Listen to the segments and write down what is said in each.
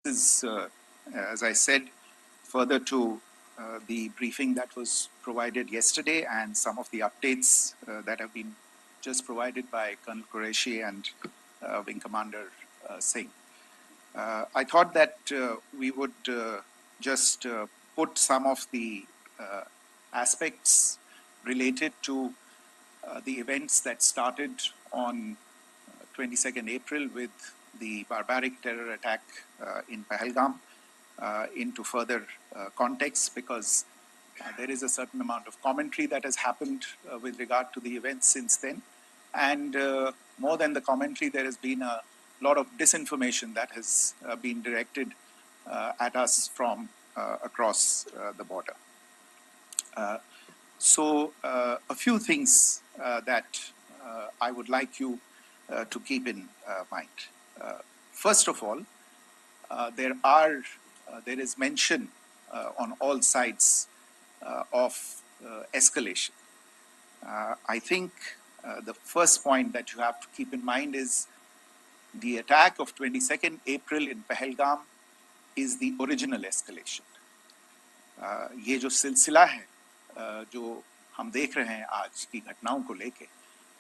is, as I said, further to the briefing that was provided yesterday and some of the updates that have been just provided by Colonel Qureshi and Wing Commander Singh. I thought that we would just put some of the aspects related to the events that started on 22nd April with the barbaric terror attack in Pahalgam into further context, because there is a certain amount of commentary that has happened with regard to the events since then. And more than the commentary, there has been a lot of disinformation that has been directed at us from across the border. So a few things that I would like you to keep in mind. First of all, there is mention on all sides of escalation. I think the first point that you have to keep in mind is the attack of 22nd April in Pahalgam is the original escalation. ये जो सिलसिला है जो हम देख रहे हैं आज की घटनाओं को लेके,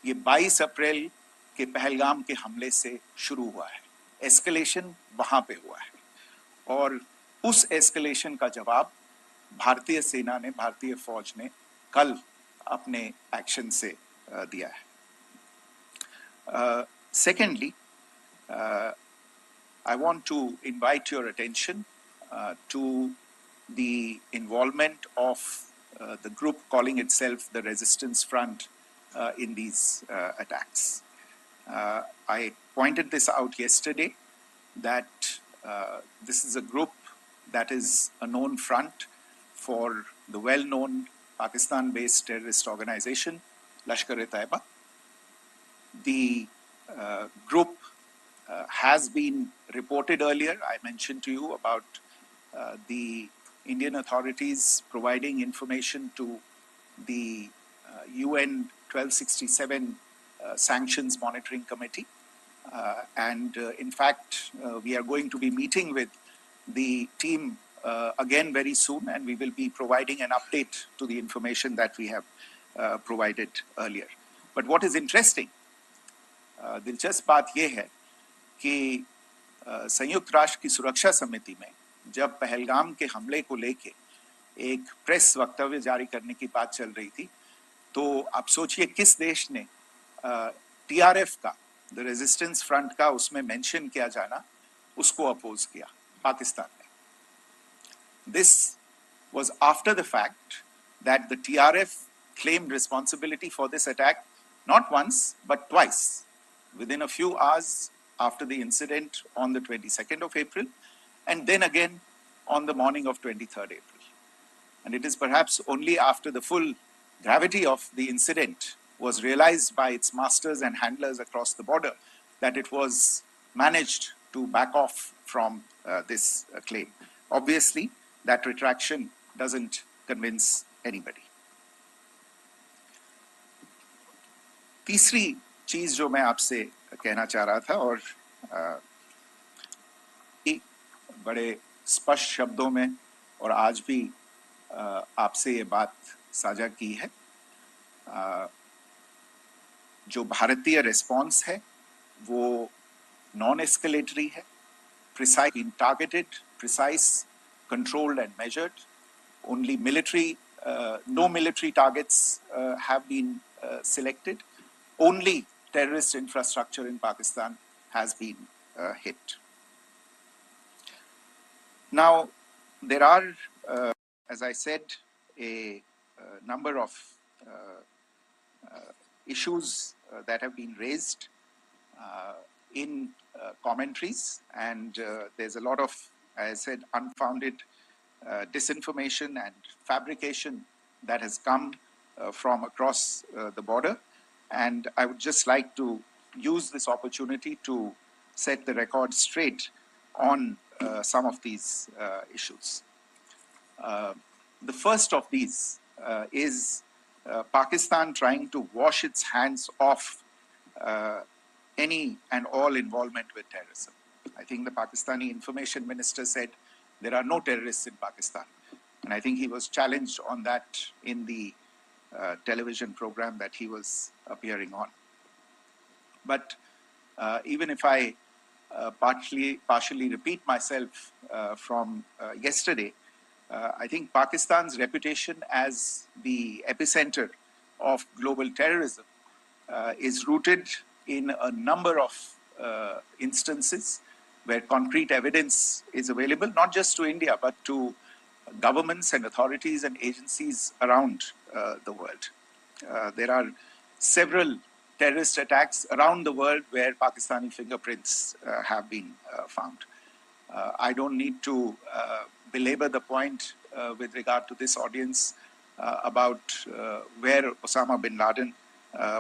ये 22 अप्रैल के पहलगाम के हमले से शुरू हुआ है. एस्केलेशन वहां पे हुआ है और उस एस्केलेशन का जवाब भारतीय सेना ने, भारतीय फौज ने कल अपने एक्शन से दिया है. Secondly, I want to invite your attention to the involvement of the group calling itself the Resistance Front in these attacks. I pointed this out yesterday that this is a group that is a known front for the well-known Pakistan-based terrorist organization, Lashkar-e-Taiba. The group has been reported earlier. I mentioned to you about the Indian authorities providing information to the UN 1267 Sanctions Monitoring Committee. And in fact, we are going to be meeting with the team again very soon, and we will be providing an update to the information that we have provided earlier. But what is interesting, दिलचस्प बात यह है कि संयुक्त राष्ट्र की सुरक्षा समिति में जब पहलगाम के हमले को लेके एक प्रेस वक्तव्य जारी करने की बात चल रही थी, तो आप सोचिए किस देश ने टीआरएफ का, द रेजिस्टेंस फ्रंट का उसमें मेंशन किया जाना, उसको अपोज किया, पाकिस्तान ने. This was after the fact that the TRF claimed responsibility for this attack not once but twice, within a few hours after the incident on the 22nd of April, and then again on the morning of 23rd April. And it is perhaps only after the full gravity of the incident was realized by its masters and handlers across the border that it was managed to back off from this claim. Obviously, that retraction doesn't convince anybody. तीसरी चीज जो मैं आपसे कहना चाह रहा था और बड़े स्पष्ट शब्दों में और आज भी आपसे ये बात साझा की है, जो भारतीय रिस्पॉन्स है वो नॉन एस्केलेटरी है, precise, targeted, precise, controlled and measured. Only military, no military targets have been selected. Only terrorist infrastructure in Pakistan has been hit. Now, there are, as I said, a number of issues that have been raised in commentaries, and there's a lot of, as I said, unfounded disinformation and fabrication that has come from across the border. And I would just like to use this opportunity to set the record straight on some of these issues. The first of these is Pakistan trying to wash its hands off any and all involvement with terrorism. I think the Pakistani information minister said there are no terrorists in Pakistan. And I think he was challenged on that in the television program that he was appearing on. But even if I partially repeat myself from yesterday, I think Pakistan's reputation as the epicenter of global terrorism is rooted in a number of instances where concrete evidence is available, not just to India, but to governments and authorities and agencies around the world. There are several terrorist attacks around the world where Pakistani fingerprints have been found. I don't need to belabor the point with regard to this audience about where Osama bin Laden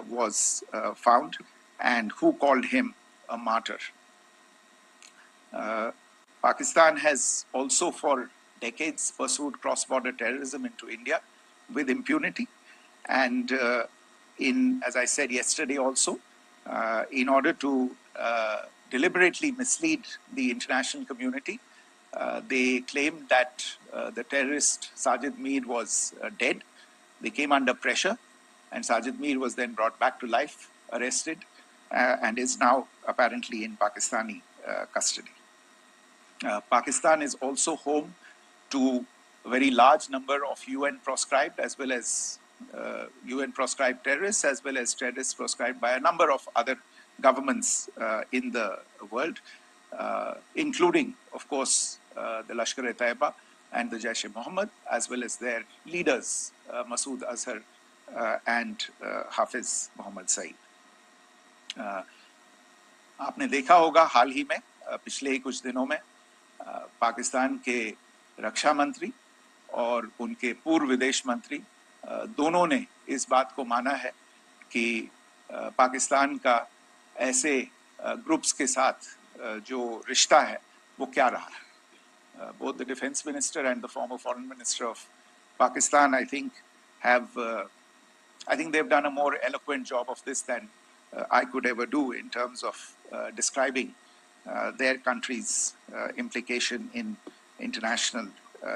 was found and who called him a martyr. Pakistan has also for decades pursued cross-border terrorism into India with impunity. And as I said yesterday also, in order to deliberately mislead the international community, they claimed that the terrorist Sajid Mir was dead. They came under pressure, and Sajid Mir was then brought back to life, arrested, and is now apparently in Pakistani custody. Pakistan is also home to a very large number of UN proscribed as well as UN proscribed terrorists, as well as terrorists proscribed by a number of other governments in the world, including, of course, the Lashkar-e-Taiba and the Jaish-e-Mohammed, as well as their leaders, Masood Azhar and Hafiz Mohammed Saeed. आपने देखा होगा हाल ही में पिछले ही कुछ दिनों में पाकिस्तान के रक्षा मंत्री और उनके पूर्व विदेश मंत्री दोनों ने इस बात को माना है कि पाकिस्तान का ऐसे ग्रुप्स के साथ जो रिश्ता है वो क्या रहा है. Both the defense minister and the former foreign minister of Pakistan, I think they've done a more eloquent job of this than I could ever do in terms of describing their country's implication in international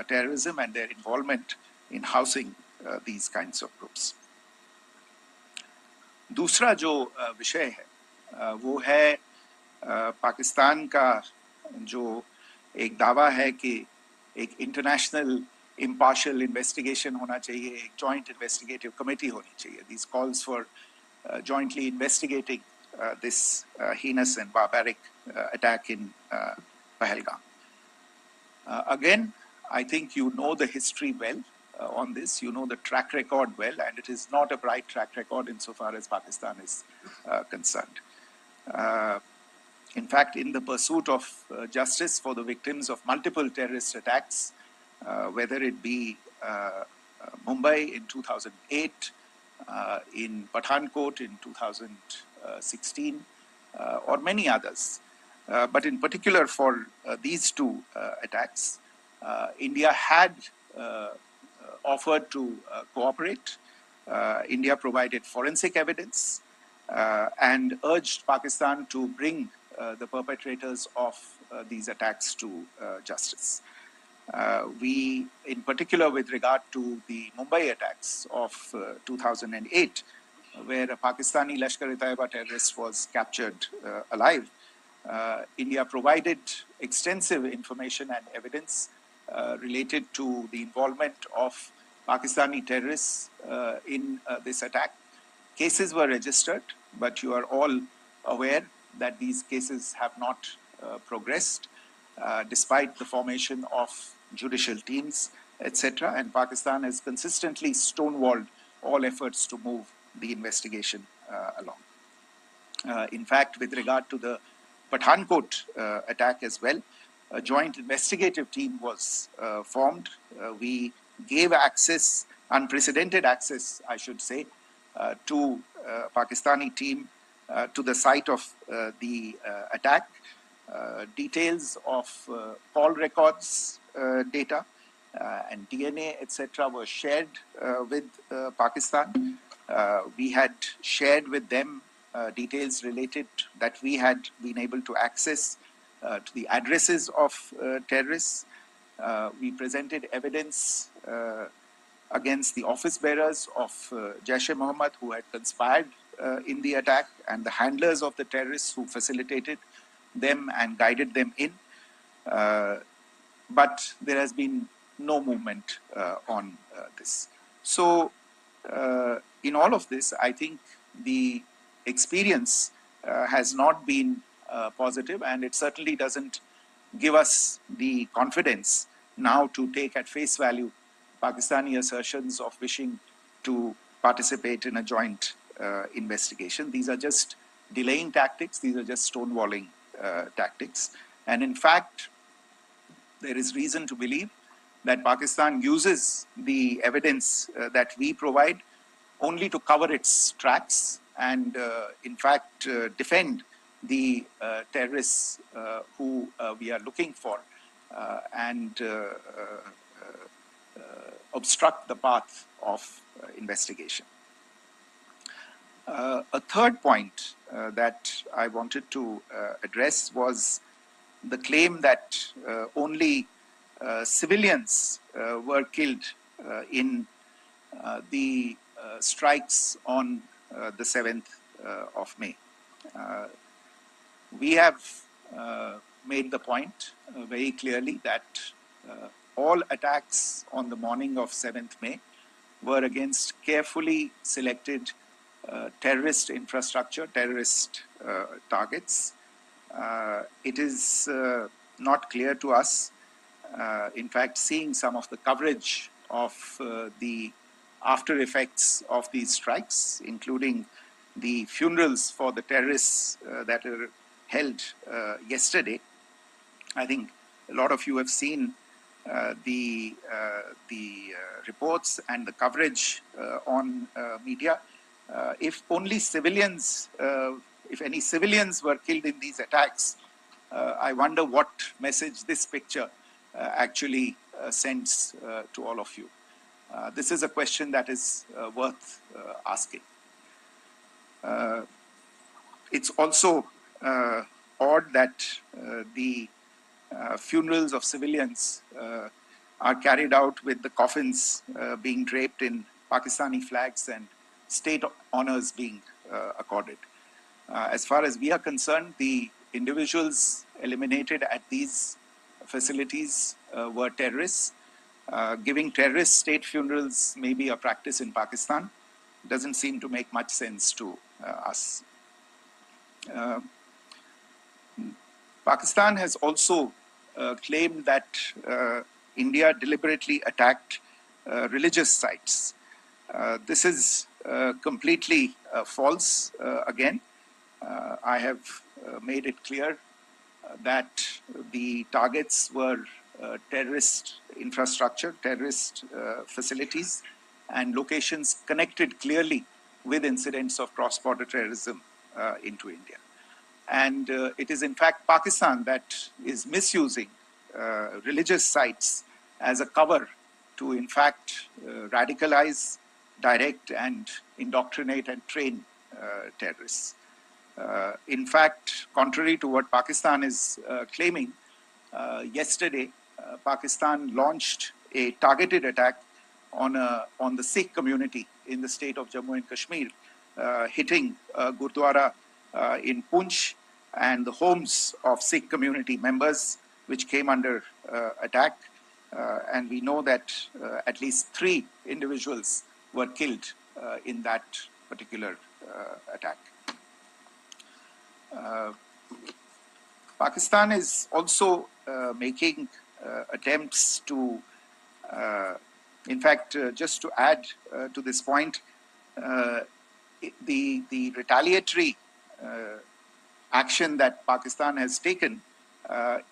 terrorism and their involvement in housing these kinds of groups. दूसरा जो विषय है वो है पाकिस्तान का जो एक दावा है कि एक इंटरनेशनल impartial investigation होना चाहिए, एक joint investigative committee होनी चाहिए. These calls for jointly investigating this heinous and barbaric attack in Pahalgam. Again, I think you know the history well on this. You know the track record well, and it is not a bright track record insofar as Pakistan is concerned. In fact, in the pursuit of justice for the victims of multiple terrorist attacks, whether it be Mumbai in 2008, in Pathankot in 2016, or many others. But in particular for these two attacks, India had offered to cooperate. India provided forensic evidence and urged Pakistan to bring the perpetrators of these attacks to justice. We, in particular with regard to the Mumbai attacks of 2008, where a Pakistani Lashkar-e-Taiba terrorist was captured alive, India provided extensive information and evidence related to the involvement of Pakistani terrorists in this attack. Cases were registered, but you are all aware that these cases have not progressed despite the formation of judicial teams, etc. And Pakistan has consistently stonewalled all efforts to move the investigation along. In fact, with regard to the Pathankot attack as well, a joint investigative team was formed. We gave access, unprecedented access, I should say, to Pakistani team to the site of the attack. Details of call records data and DNA, etc. were shared with Pakistan. We had shared with them details related that we had been able to access to the addresses of terrorists. We presented evidence against the office bearers of Jaish-e-Mohammed who had conspired in the attack, and the handlers of the terrorists who facilitated them and guided them in. But there has been no movement on this. So in all of this, I think the experience has not been positive, and it certainly doesn't give us the confidence now to take at face value Pakistani assertions of wishing to participate in a joint investigation. These are just delaying tactics. These are just stonewalling tactics. And in fact, there is reason to believe that Pakistan uses the evidence that we provide only to cover its tracks and, in fact, defend the terrorists who we are looking for and obstruct the path of investigation. A third point that I wanted to address was the claim that only civilians were killed in the strikes on the 7th of May. We have made the point very clearly that all attacks on the morning of 7th May were against carefully selected terrorist infrastructure, terrorist targets. It is not clear to us, in fact, seeing some of the coverage of the after effects of these strikes, including the funerals for the terrorists that were held yesterday. I think a lot of you have seen the reports and the coverage on media. If only civilians, if any civilians were killed in these attacks, I wonder what message this picture actually sends to all of you. This is a question that is worth asking. It's also odd that the funerals of civilians are carried out with the coffins being draped in Pakistani flags and state honors being accorded. As far as we are concerned, the individuals eliminated at these facilities were terrorists. Giving terrorist state funerals may be a practice in Pakistan. Doesn't seem to make much sense to us. Pakistan has also claimed that India deliberately attacked religious sites. This is completely false again. I have made it clear that the targets were terrorist infrastructure, terrorist facilities, and locations connected clearly with incidents of cross-border terrorism into India. And it is in fact Pakistan that is misusing religious sites as a cover to in fact radicalize, direct and indoctrinate and train terrorists. In fact, contrary to what Pakistan is claiming, yesterday Pakistan launched a targeted attack on the Sikh community in the state of Jammu and Kashmir, hitting Gurdwara in Poonch and the homes of Sikh community members, which came under attack. And we know that at least 3 individuals were killed in that particular attack. Pakistan is also making attempts to, in fact, just to add to this point, the retaliatory action that Pakistan has taken,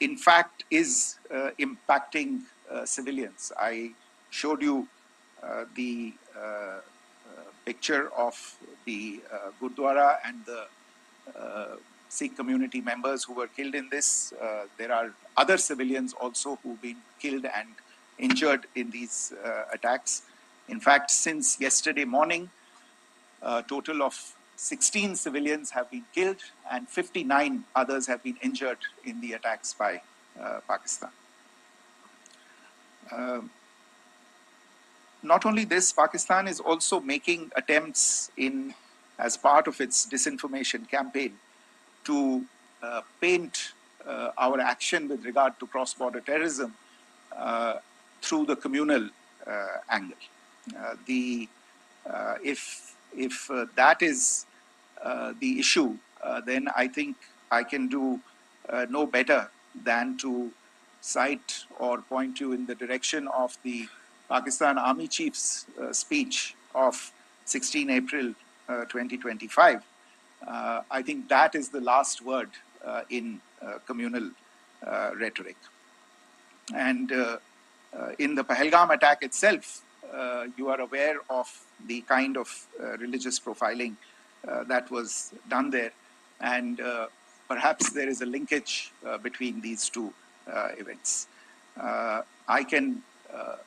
in fact, is impacting civilians. I showed you the picture of the Gurdwara and the Sikh community members who were killed in this. There are other civilians also who've been killed and injured in these attacks. In fact, since yesterday morning, a total of 16 civilians have been killed and 59 others have been injured in the attacks by Pakistan. Not only this, Pakistan is also making attempts as part of its disinformation campaign to paint our action with regard to cross-border terrorism through the communal angle. If that is the issue, then I think I can do no better than to cite or point you in the direction of the Pakistan Army Chief's speech of 16 April 2025. I think that is the last word in communal rhetoric. And in the Pahalgam attack itself, you are aware of the kind of religious profiling that was done there. And perhaps there is a linkage between these two events. I can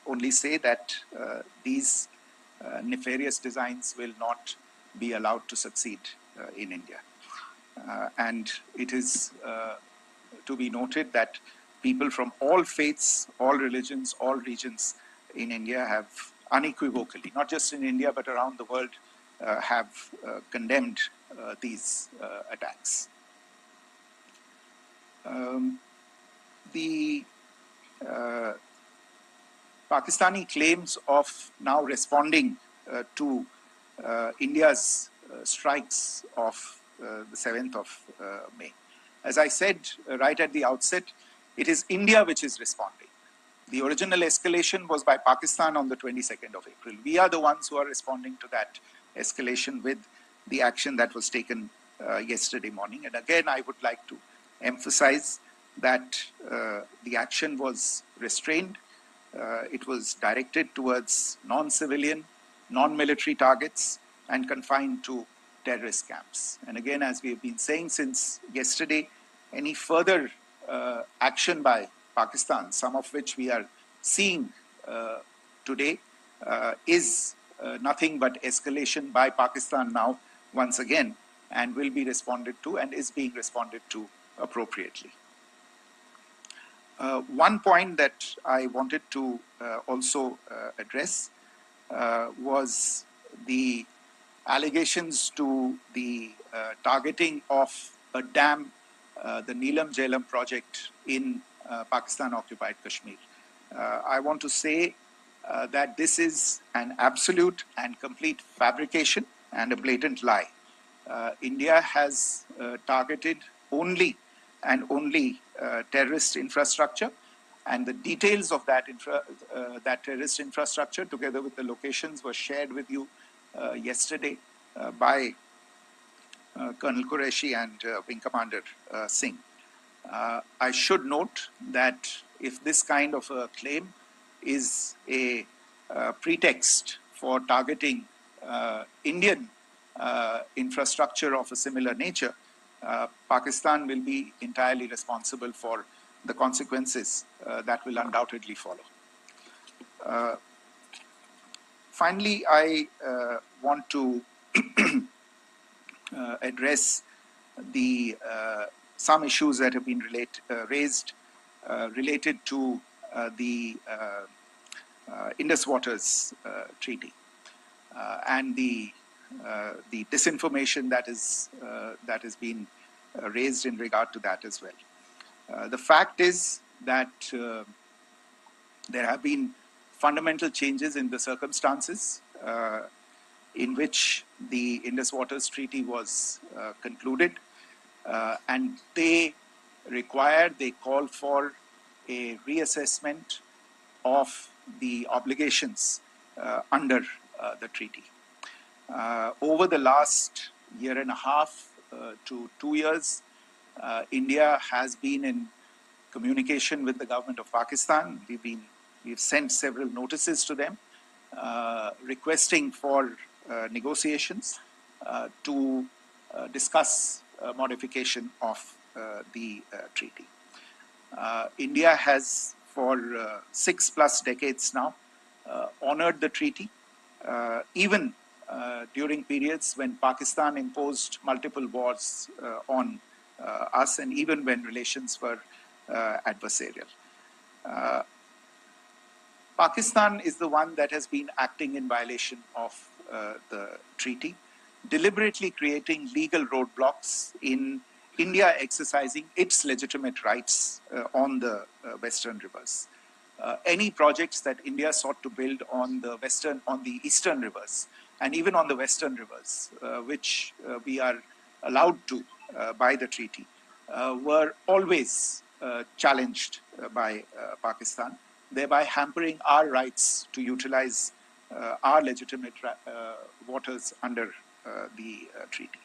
only say that these nefarious designs will not be allowed to succeed in India. And it is to be noted that people from all faiths, all religions, all regions in India have unequivocally, not just in India but around the world, have condemned these attacks. The Pakistani claims of now responding to India's strikes of the 7th of May. As I said right at the outset, it is India which is responding. The original escalation was by Pakistan on the 22nd of April. We are the ones who are responding to that escalation with the action that was taken yesterday morning. And again, I would like to emphasize that the action was restrained. It was directed towards non-civilian, non-military targets and confined to terrorist camps. And again, as we have been saying since yesterday, any further action by Pakistan, some of which we are seeing today, is nothing but escalation by Pakistan now once again, and will be responded to and is being responded to appropriately. One point that I wanted to also address was the allegations to the targeting of a dam, the Neelam Jhelum project in Pakistan-occupied Kashmir. I want to say that this is an absolute and complete fabrication and a blatant lie. India has targeted only and only terrorist infrastructure, and the details of that terrorist infrastructure, together with the locations, were shared with you yesterday by Colonel Qureshi and Wing Commander Singh. I should note that if this kind of a claim is a pretext for targeting Indian infrastructure of a similar nature, Pakistan will be entirely responsible for the consequences that will undoubtedly follow. Finally, I want to address some issues that have been raised related to the Indus Waters Treaty and the disinformation that has been raised in regard to that as well. The fact is that there have been fundamental changes in the circumstances in which the Indus Waters Treaty was concluded, and they call for a reassessment of the obligations under the treaty. Over the last year and a half to 2 years, India has been in communication with the government of Pakistan. We've sent several notices to them requesting for negotiations to discuss modification of the treaty. India has for 6+ decades now honored the treaty, even during periods when Pakistan imposed multiple wars on us, and even when relations were adversarial. Pakistan is the one that has been acting in violation of the treaty, deliberately creating legal roadblocks in India exercising its legitimate rights on the western rivers. Any projects that India sought to build on the eastern rivers, and even on the western rivers, which we are allowed to by the treaty, were always challenged by Pakistan, thereby hampering our rights to utilize our legitimate waters under the treaty.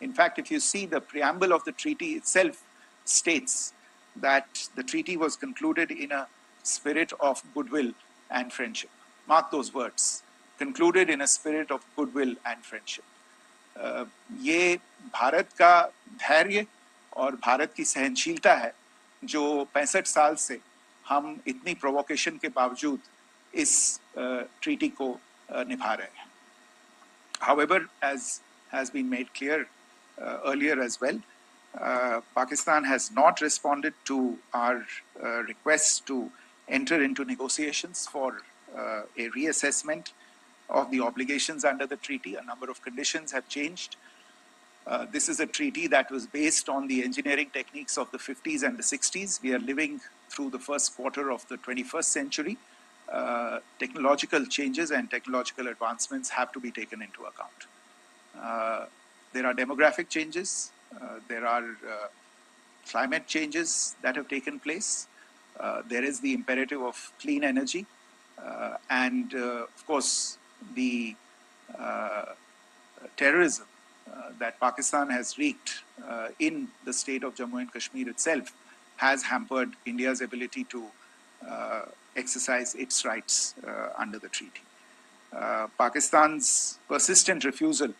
In fact, if you see, the preamble of the treaty itself states that the treaty was concluded in a spirit of goodwill and friendship. Mark those words, concluded in a spirit of goodwill and friendship. ये भारत का धैर्य और भारत की सहनशीलता है जो 65 साल से हम इतनी प्रोवोकेशन के बावजूद इस ट्रीटी को निभा रहे हैं. However, as has been made clear earlier as well, Pakistan has not responded to our requests to enter into negotiations for a reassessment of the obligations under the treaty. A number of conditions have changed. This is a treaty that was based on the engineering techniques of the 50s and the 60s. We are living through the first quarter of the 21st century. Technological changes and technological advancements have to be taken into account. There are demographic changes. There are climate changes that have taken place. There is the imperative of clean energy. And of course, the terrorism that Pakistan has wreaked in the state of Jammu and Kashmir itself has hampered India's ability to exercise its rights under the treaty. Pakistan's persistent refusal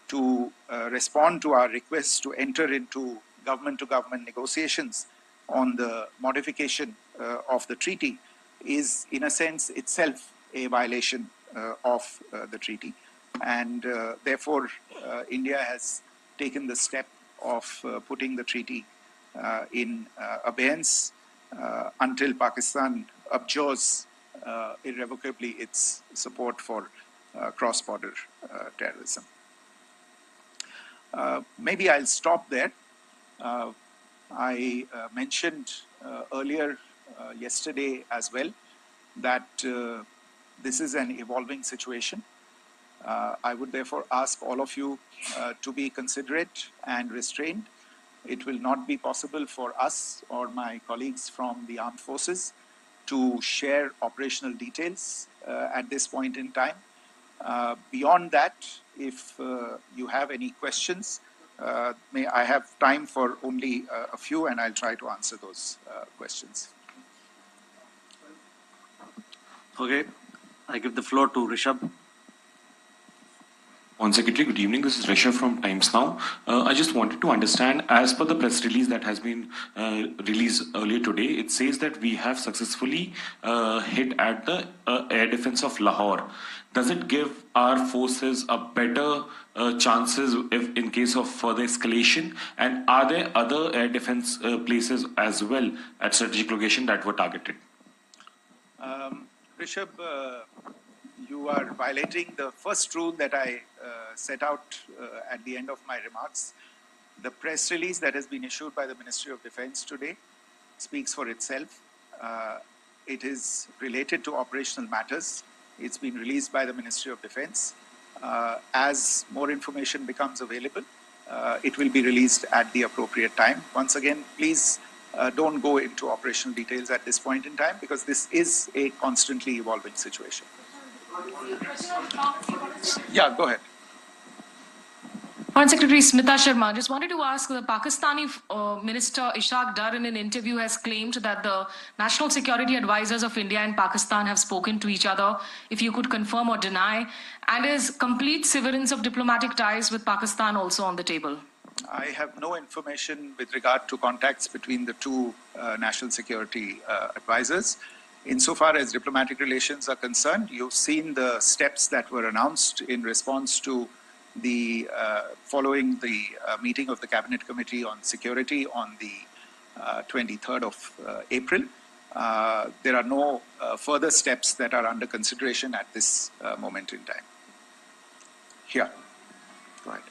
to respond to our requests to enter into government-to-government negotiations on the modification of the treaty is, in a sense, itself a violation of the treaty. And therefore, India has taken the step of putting the treaty in abeyance until Pakistan abjures irrevocably its support for cross-border terrorism. Maybe I'll stop there. I mentioned earlier yesterday as well that this is an evolving situation. I would therefore ask all of you to be considerate and restrained. It will not be possible for us or my colleagues from the armed forces to share operational details at this point in time. Beyond that, if you have any questions, may I have time for only a few, and I'll try to answer those questions. Okay, I give the floor to Rishabh. On Secretary, good evening. This is Rishabh from Times Now. I just wanted to understand, as per the press release that has been released earlier today, it says that we have successfully hit at the air defense of Lahore. Does it give our forces a better chances if in case of further escalation? And are there other air defense places as well at strategic location that were targeted? Rishabh, you are violating the first rule that I set out at the end of my remarks. The press release that has been issued by the Ministry of Defense today speaks for itself. It is related to operational matters. It's been released by the Ministry of Defense. As more information becomes available, it will be released at the appropriate time. Once again, please don't go into operational details at this point in time, because this is a constantly evolving situation. Yeah, go ahead. Foreign Secretary Smita Sharma, just wanted to ask, the Pakistani Minister Ishaq Dar in an interview has claimed that the national security advisors of India and Pakistan have spoken to each other, if you could confirm or deny, and is complete severance of diplomatic ties with Pakistan also on the table? I have no information with regard to contacts between the two national security advisors. Insofar as diplomatic relations are concerned, you've seen the steps that were announced in response to the following the meeting of the Cabinet Committee on Security on the 23rd of April. There are no further steps that are under consideration at this moment in time. Here, go ahead.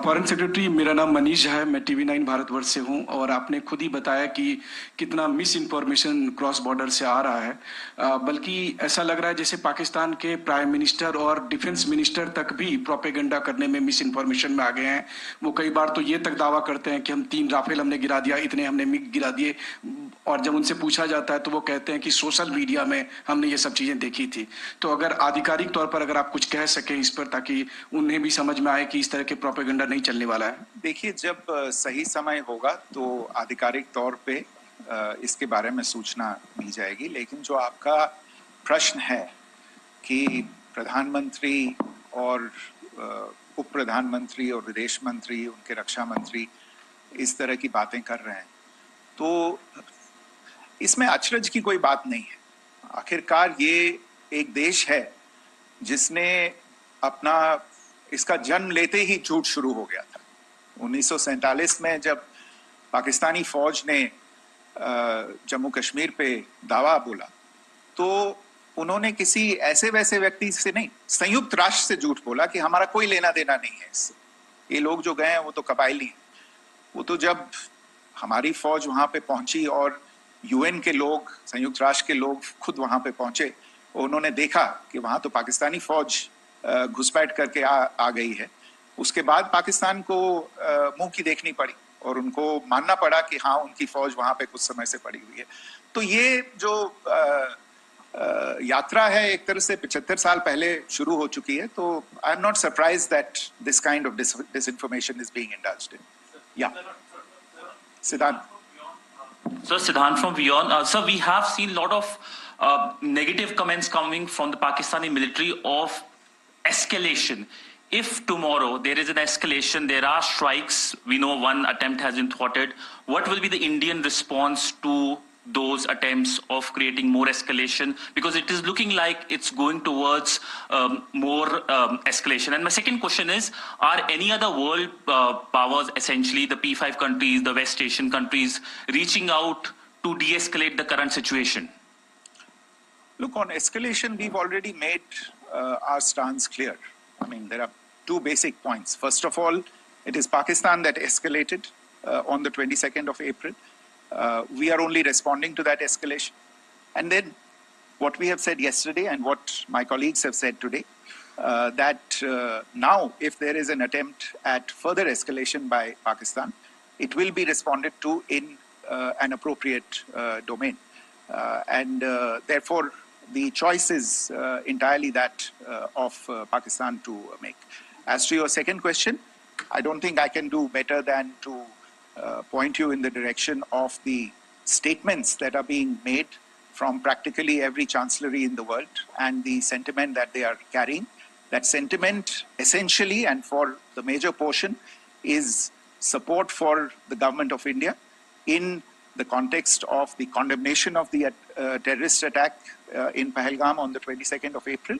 Foreign secretary, मेरा नाम मनीष है, मैं TV9 Bharatvarsh से हूं और आपने खुद ही बताया कि कितना मिस इन्फॉर्मेशन क्रॉस बॉर्डर से आ रहा है, बल्कि ऐसा लग रहा है जैसे पाकिस्तान के प्राइम मिनिस्टर और डिफेंस मिनिस्टर तक भी प्रोपेगेंडा करने में मिस इन्फॉर्मेशन में आ गए हैं। वो कई बार तो ये तक दावा करते हैं कि हम 3 राफेल हमने गिरा दिया, इतने हमने मिग गिरा दिए, और जब उनसे पूछा जाता है तो वो कहते हैं कि सोशल मीडिया में हमने ये सब चीजें देखी थी। तो अगर आधिकारिक तौर पर अगर आप कुछ कह सकें इस पर, ताकि उन्हें भी समझ में आए कि इस तरह के प्रोपेगेंडा नहीं चलने वाला है। देखिए, जब सही समय होगा तो आधिकारिक तौर पे इसके बारे में सूचना दी जाएगी, लेकिन जो आपका प्रश्न है कि प्रधानमंत्री और उप प्रधानमंत्री और विदेश मंत्री, उनके रक्षा मंत्री इस तरह की बातें कर रहे हैं, तो इसमें अचरज की कोई बात नहीं है। आखिरकार ये एक देश है जिसने अपना इसका जन्म लेते ही झूठ शुरू हो गया था। 1947 में जब पाकिस्तानी फौज ने जम्मू कश्मीर पे दावा बोला, तो उन्होंने किसी ऐसे वैसे व्यक्ति से नहीं, संयुक्त राष्ट्र से झूठ बोला कि हमारा कोई लेना देना नहीं है इससे, ये लोग जो गए हैं वो तो कबायली हैं। वो तो जब हमारी फौज वहां पे पहुंची और UN के लोग, संयुक्त राष्ट्र के लोग खुद वहां पे पहुंचे, उन्होंने देखा कि वहां तो पाकिस्तानी फौज घुसपैठ करके आ गई है, उसके बाद पाकिस्तान को मुंह की देखनी पड़ी और उनको मानना पड़ा कि हाँ, उनकी फौज वहां पे कुछ समय से पड़ी हुई है। तो ये जो यात्रा है एक तरह से 75 साल पहले शुरू हो चुकी है। तो I am not surprise that this kind of disinformation is being indulged in. Yeah. Siddhant. So Siddhant from Beyond. Sir, we have seen a lot of negative comments coming from the Pakistani military of escalation. If tomorrow there is an escalation, there are strikes, we know one attempt has been thwarted, what will be the Indian response to those attempts of creating more escalation? Because it is looking like it's going towards more escalation. And my second question is, are any other world powers, essentially the P5 countries, the West Asian countries, reaching out to de-escalate the current situation? Look, on escalation, we've already made our stance clear. I mean, there are 2 basic points. First of all, it is Pakistan that escalated on the 22nd of April. We are only responding to that escalation. And then what we have said yesterday and what my colleagues have said today, that now if there is an attempt at further escalation by Pakistan, it will be responded to in an appropriate domain. And therefore, the choice is entirely that of Pakistan to make. As to your second question, I don't think I can do better than to point you in the direction of the statements that are being made from practically every chancellery in the world and the sentiment that they are carrying. That sentiment essentially, and for the major portion, is support for the government of India in the context of the condemnation of the terrorist attack in Pahalgam on the 22nd of April.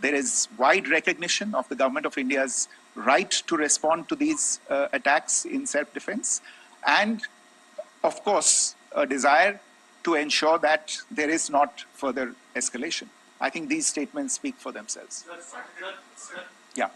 There is wide recognition of the government of India's right to respond to these attacks in self-defense, and of course a desire to ensure that there is not further escalation. I think these statements speak for themselves. Yeah.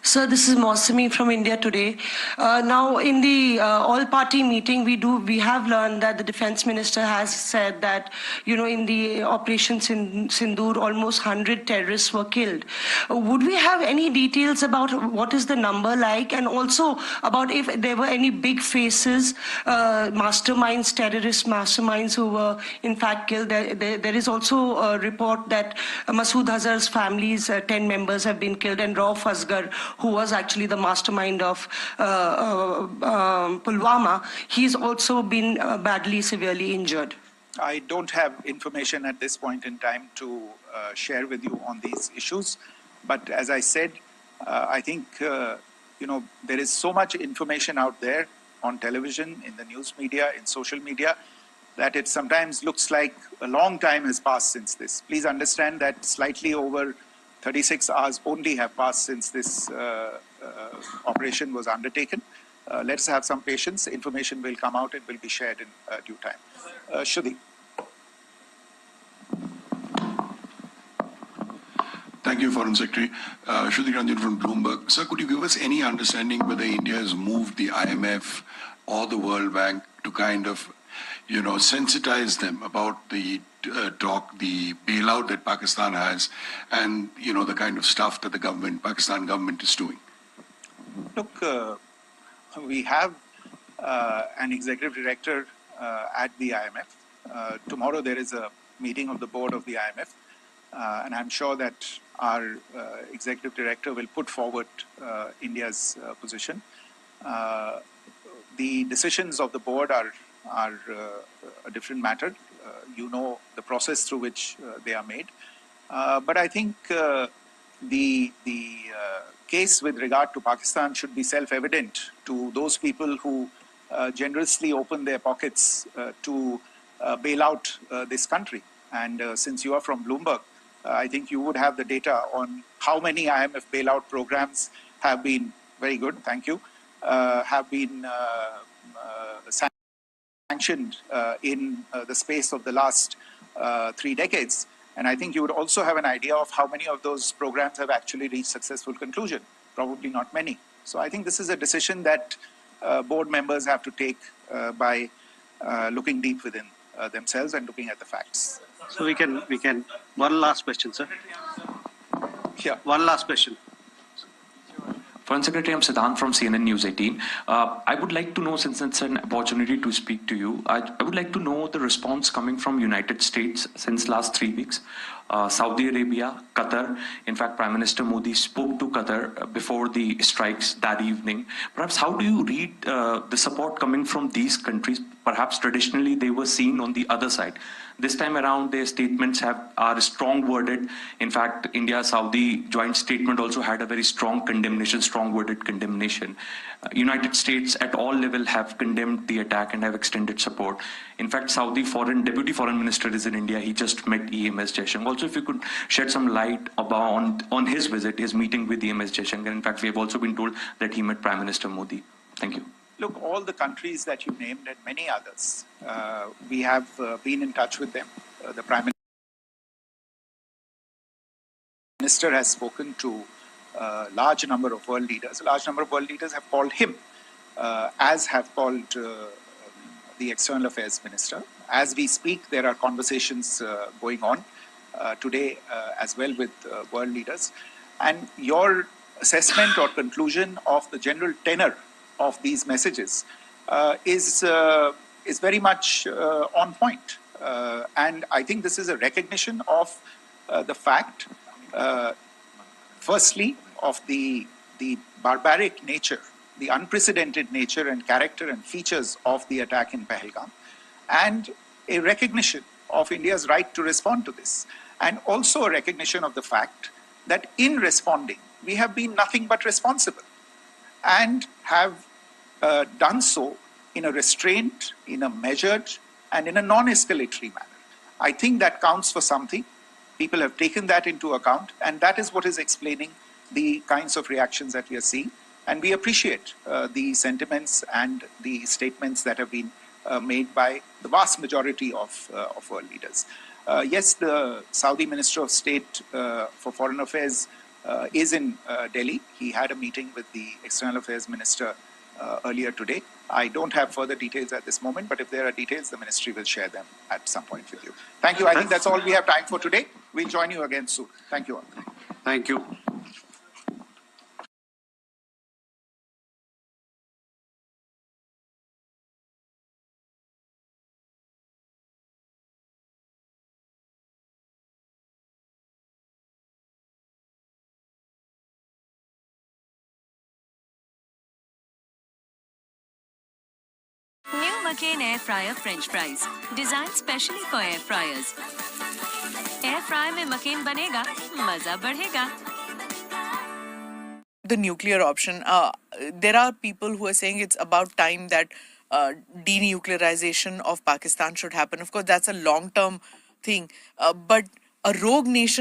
Sir, this is Mausami from India Today. Now, in the all-party meeting, we have learned that the defense minister has said that, in the operation Sindoor, almost 100 terrorists were killed. Would we have any details about what is the number like, and also about if there were any big faces, masterminds, terrorist masterminds who were in fact killed? There is also a report that Masood Azhar's family's 10 members have been killed, and Rauf Asghar, who was actually the mastermind of Pulwama, he's also been badly, severely injured. I don't have information at this point in time to share with you on these issues. But as I said, I think, there is so much information out there on television, in the news media, in social media, that it sometimes looks like a long time has passed since this. Please understand that slightly over 36 hours only have passed since this operation was undertaken. Let's have some patience. Information will come out and will be shared in due time. Shruti. Thank you, Foreign Secretary. Shruti Ranjan from Bloomberg. Sir, could you give us any understanding whether India has moved the IMF or the World Bank to kind of, sensitize them about the the bailout that Pakistan has and, the kind of stuff that the Pakistan government is doing? Look, we have an executive director at the IMF. Tomorrow there is a meeting of the board of the IMF, and I'm sure that our executive director will put forward India's position. The decisions of the board are a different matter. You know the process through which they are made. But I think the case with regard to Pakistan should be self-evident to those people who generously open their pockets to bail out this country. And since you are from Bloomberg, I think you would have the data on how many IMF bailout programs have been, very good, thank you, have been sanctioned in the space of the last 3 decades. And I think you would also have an idea of how many of those programs have actually reached successful conclusion. Probably not many. So I think this is a decision that board members have to take by looking deep within themselves and looking at the facts. So we can, one last question, sir. Yeah. One last question. Foreign Secretary, I'm Siddhant from CNN News 18. I would like to know, since it's an opportunity to speak to you, I would like to know the response coming from United States since last 3 weeks. Saudi Arabia, Qatar. In fact, Prime Minister Modi spoke to Qatar before the strikes that evening. Perhaps how do you read the support coming from these countries? Perhaps traditionally they were seen on the other side. This time around, their statements are strong worded. In fact, India-Saudi joint statement also had a very strong condemnation, strong worded condemnation. United States at all level have condemned the attack and have extended support. In fact, Saudi Deputy Foreign Minister is in India. He just met EMS Jaishankar. Also, if you could shed some light on his visit, his meeting with EMS Jaishankar. In fact, we have also been told that he met Prime Minister Modi. Thank you. Look, all the countries that you named and many others, we have been in touch with them. The Prime Minister has spoken to a large number of world leaders. A large number of world leaders have called him, as have called the External Affairs Minister. As we speak, there are conversations going on today as well with world leaders. And your assessment or conclusion of the general tenor of these messages is very much on point. And I think this is a recognition of the fact, firstly, of the barbaric nature, the unprecedented nature and character and features of the attack in Pahalgam, and a recognition of India's right to respond to this, and also a recognition of the fact that in responding, we have been nothing but responsible, and have done so in a restrained, in a measured, and in a non-escalatory manner. I think that counts for something. People have taken that into account, and that is what is explaining the kinds of reactions that we are seeing. And we appreciate the sentiments and the statements that have been made by the vast majority of world leaders. Yes, the Saudi Minister of State for Foreign Affairs is in Delhi. He had a meeting with the External Affairs Minister earlier today. I don't have further details at this moment, but if there are details, the ministry will share them at some point with you. Thank you. I think that's all we have time for today. We'll join you again soon. Thank you all. Thank you. New McCain Air Fryer French Fries, designed specially for air fryers. Air fry में McCain बनेगा, मजा बढ़ेगा. the nuclear option. There are people who are saying it's about time that denuclearization of Pakistan should happen. Of course, that's a long-term thing. But a rogue nation